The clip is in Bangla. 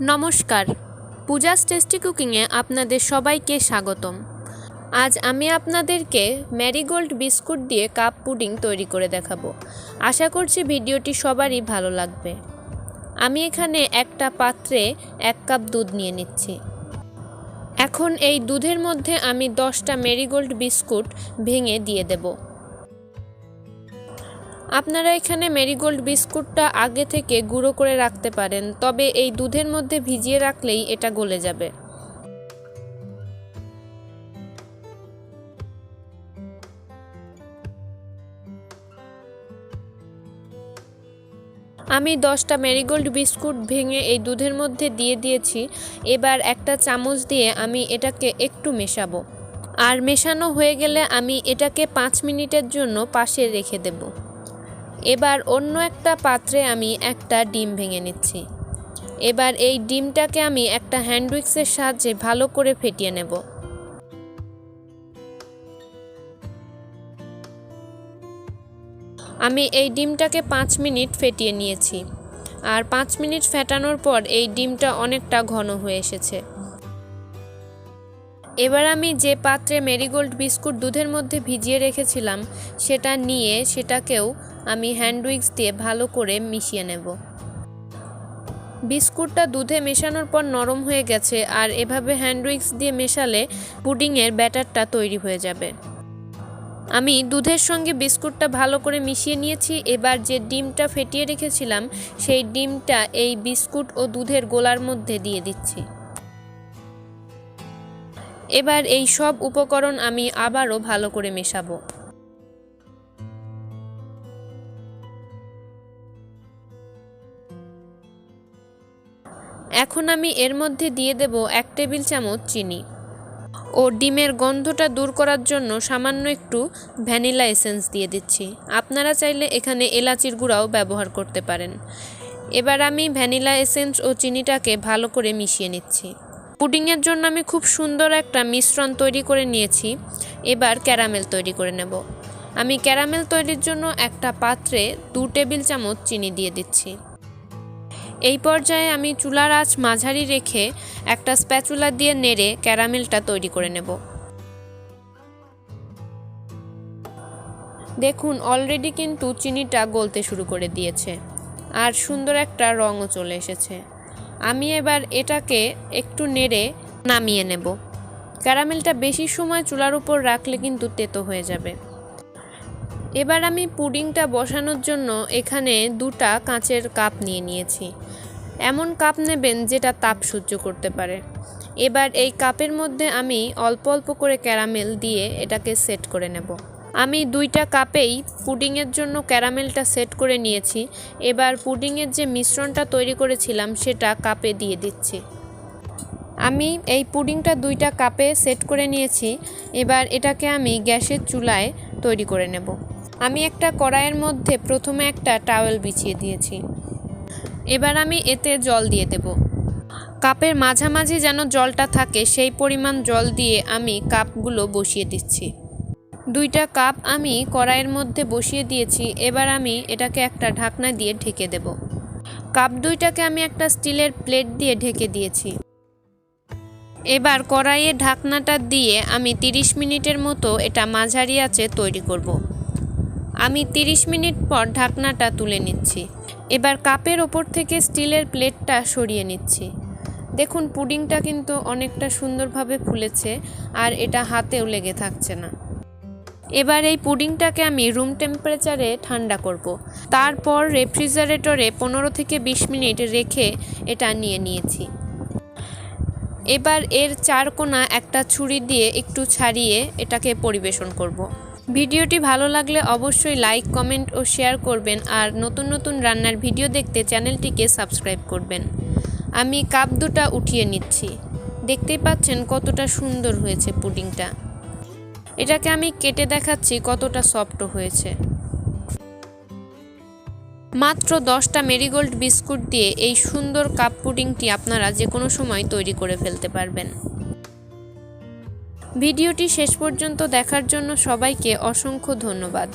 নমস্কার, পূজাস টেস্টি কুকিংয়ে আপনাদের সবাইকে স্বাগতম। আজ আমি আপনাদেরকে ম্যারিগোল্ড বিস্কুট দিয়ে কাপ পুডিং তৈরি করে দেখাবো। আশা করছি ভিডিওটি সবারই ভালো লাগবে। আমি এখানে একটা পাত্রে 1 কাপ দুধ নিয়ে নিচ্ছি। এখন এই দুধের মধ্যে আমি 10টা ম্যারিগোল্ড বিস্কুট ভেঙে দিয়ে দেব। আপনারা এখানে ম্যারিগোল্ড বিস্কুটটা আগে থেকে গুঁড়ো করে রাখতে পারেন, তবে এই দুধের মধ্যে ভিজিয়ে রাখলেই এটা গলে যাবে। আমি 10টা ম্যারিগোল্ড বিস্কুট ভেঙে এই দুধের মধ্যে দিয়ে দিয়েছি। এবার একটা চামচ দিয়ে আমি এটাকে একটু মেশাবো, আর মেশানো হয়ে গেলে আমি এটাকে 5 মিনিটের জন্য পাশে রেখে দেব। এবার অন্য একটা পাত্রে আমি একটা ডিম ভেঙে নিচ্ছি। এবার এই ডিমটাকে আমি একটা হ্যান্ড উইক্সের সাহায্যে ভালো করে ফেটিয়ে নেব। আমি এই ডিমটাকে 5 মিনিট ফেটিয়ে নিয়েছি, আর 5 মিনিট ফেটানোর পর এই ডিমটা অনেকটা ঘন হয়ে এসেছে। এবার আমি যে পাত্রে ম্যারিগোল্ড বিস্কুট দুধের মধ্যে ভিজিয়ে রেখেছিলাম সেটা নিয়ে সেটাকেও আমি হ্যান্ড উইক্স দিয়ে ভালো করে মিশিয়ে নেব। বিস্কুটটা দুধে মেশানোর পর নরম হয়ে গেছে, আর এভাবে হ্যান্ড উইক্স দিয়ে মেশালে পুডিংয়ের ব্যাটারটা তৈরি হয়ে যাবে। আমি দুধের সঙ্গে বিস্কুটটা ভালো করে মিশিয়ে নিয়েছি। এবার যে ডিমটা ফেটিয়ে রেখেছিলাম সেই ডিমটা এই বিস্কুট ও দুধের গোলার মধ্যে দিয়ে দিচ্ছি। এবার এই সব উপকরণ আমি আবারও ভালো করে মেশাবো। এখন আমি এর মধ্যে দিয়ে দেব 1 টেবিল চামচ চিনি ও ডিমের গন্ধটা দূর করার জন্য সামান্য একটু ভ্যানিলা এসেন্স দিয়ে দিচ্ছি। আপনারা চাইলে এখানে এলাচির গুঁড়াও ব্যবহার করতে পারেন। এবার আমি ভ্যানিলা এসেন্স ও চিনিটাকে ভালো করে মিশিয়ে নিচ্ছি। পুডিংয়ের জন্য আমি খুব সুন্দর একটা মিশ্রণ তৈরি করে নিয়েছি। এবার ক্যারামেল তৈরি করে নেব। আমি ক্যারামেল তৈরির জন্য একটা পাত্রে 2 টেবিল চামচ চিনি দিয়ে দিচ্ছি। এই পর্যায়ে আমি চুলার আঁচ মাঝারি রেখে একটা স্প্যাচুলা দিয়ে নেড়ে ক্যারামেলটা তৈরি করে নেব। দেখুন, অলরেডি কিন্তু চিনিটা গলতে শুরু করে দিয়েছে, আর সুন্দর একটা রঙও চলে এসেছে। আমি এবার এটাকে একটু নেড়ে নামিয়ে নেব। ক্যারামেলটা বেশি সময় চুলার উপর রাখলে কিন্তু তেতো হয়ে যাবে। এবার আমি পুডিংটা বসানোর জন্য এখানে 2টা কাঁচের কাপ নিয়ে নিয়েছি। এমন কাপ নেবেন যেটা তাপ সহ্য করতে পারে। এবার এই কাপের মধ্যে আমি অল্প অল্প করে ক্যারামেল দিয়ে এটাকে সেট করে নেব। আমি 2টা কাপেই পুডিংয়ের জন্য ক্যারামেলটা সেট করে নিয়েছি। এবার পুডিংয়ের যে মিশ্রণটা তৈরি করেছিলাম সেটা কাপে দিয়ে দিচ্ছি। আমি এই পুডিংটা 2টা কাপে সেট করে নিয়েছি। এবার এটাকে আমি গ্যাসের চুলায় তৈরি করে নেব। আমি একটা কড়াইয়ের মধ্যে প্রথমে একটা টাওয়েল বিছিয়ে দিয়েছি। এবার আমি এতে জল দিয়ে দেব। কাপের মাঝামাঝি যেন জলটা থাকে সেই পরিমাণ জল দিয়ে আমি কাপগুলো বসিয়ে দিচ্ছি। 2টা কাপ আমি কড়াইয়ের মধ্যে বসিয়ে দিয়েছি। এবার আমি এটাকে একটা ঢাকনা দিয়ে ঢেকে দেব। কাপ 2টাকে আমি একটা স্টিলের প্লেট দিয়ে ঢেকে দিয়েছি। এবার কড়াইয়ে ঢাকনাটা দিয়ে আমি 30 মিনিটের মতো এটা মাঝারি আঁচে তৈরি করব। আমি 30 মিনিট পর ঢাকনাটা তুলে নিচ্ছি। এবার কাপের ওপর থেকে স্টিলের প্লেটটা সরিয়ে নিচ্ছি। দেখুন, পুডিংটা কিন্তু অনেকটা সুন্দরভাবে ফুলেছে, আর এটা হাতেও লেগে থাকছে না। এবার এই পুডিংটাকে আমি রুম টেম্পারেচারে ঠান্ডা করব। তারপর রেফ্রিজারেটরে 15 থেকে 20 মিনিট রেখে এটা নিয়ে নিয়েছি। এবার এর 4 কোণা একটা ছুরি দিয়ে একটু ছাড়িয়ে এটাকে পরিবেশন করব। ভিডিওটি ভালো লাগলে অবশ্যই লাইক, কমেন্ট ও শেয়ার করবেন, আর নতুন নতুন রান্নার ভিডিও দেখতে চ্যানেলটিকে সাবস্ক্রাইব করবেন। আমি কাপ 2টা উঠিয়ে নিচ্ছি। দেখতেই পাচ্ছেন কতটা সুন্দর হয়েছে পুডিংটা। এটাকে আমি কেটে দেখাচ্ছি কতটা সফট হয়েছে। মাত্র 10টা ম্যারিগোল্ড বিস্কুট দিয়ে এই সুন্দর কাপ পুডিংটি আপনারা যে কোনো সময় তৈরি করে ফেলতে পারবেন। ভিডিওটি শেষ পর্যন্ত দেখার জন্য সবাইকে অসংখ্য ধন্যবাদ।